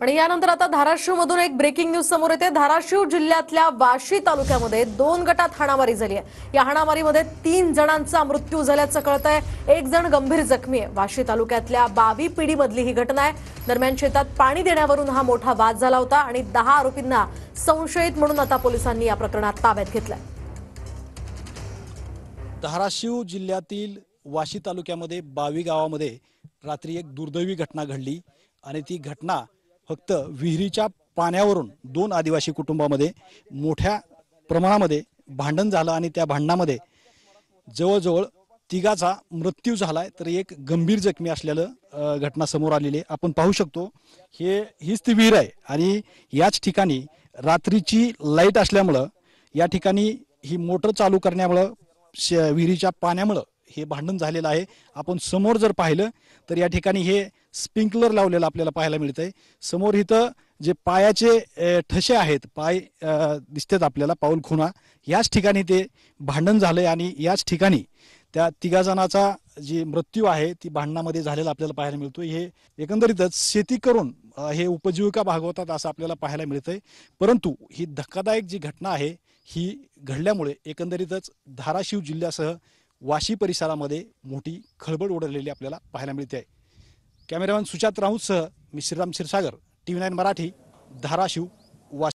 आणि यानंतर आता धाराशिव मधून एक ब्रेकिंग न्यूज समोर येते। धाराशिव जिल्ह्यातल्या वाशी तालुक्यामध्ये 2 गटात हाणामारी झाली आहे। या हाणामारीमध्ये 3 जणांचा मृत्यू झाल्याचं कळतंय। एक जण गंभीर जखमी आहे। वाशी तालुक्यातल्या बावी पिढी मधली ही घटना आहे। दरम्यान शेतात पाणी देण्यावरून हा मोठा वाद झाला होता आणि 10 आरोपींना संशयित म्हणून आता पोलिसांनी या प्रकरणात ताब्यात घेतलंय। धाराशिव जिल्ह्यातील वाशी तालुक्यामध्ये बावी गावामध्ये रात्री एक दुर्दैवी घटना घडली आणि ती घटना फक्त विहिरीच्या पाण्यावरून 2 आदिवासी कुटुंबामध्ये मोठ्या प्रमाणामध्ये भांडण झालं आणि त्या भांडणामध्ये जवळजवळ तिघाचा मृत्यू झालाय तर एक गंभीर जखमी असलेलं घटना समोर आलेली आहे। आपण पाहू शकतो हीच ती विहीर आहे आणि याच ठिकाणी रात्रीची लाईट असल्यामुळं या ठिकाणी ही मोटर चालू करण्यामुळं विहिरीच्या पाण्यामुळं हे भांडण झालेलं आहे। आपण समोर जर पाहिलं तर या ठिकाणी हे स्प्रिंकलर लावलेलं आपल्याला पाहायला मिळतंय। समोर इथं जे पायाचे ठसे आहेत, पाय दिसतात आपल्याला, पाऊल खुणा, याच ठिकाणी ते भांडण झालंय आणि याच ठिकाणी त्या तिघा जणांचा जी मृत्यू आहे ती भांडणामध्ये झालेला आपल्याला पाहायला मिळतो। हे एकंदरीतच शेती करून हे उपजीविका भागवतात असं आपल्याला पाहायला मिळतंय। परंतु ही धक्कादायक जी घटना आहे ही घडल्यामुळे एकंदरीतच धाराशिव जिल्ह्यासह वाशी परिसरामध्ये मोठी खळबळ उडवलेली आपल्याला पाहायला मिळते आहे। कॅमेरामॅन सुशांत राऊतसह मी श्रीराम क्षीरसागर, TV9 मराठी, धाराशिव, वाशी।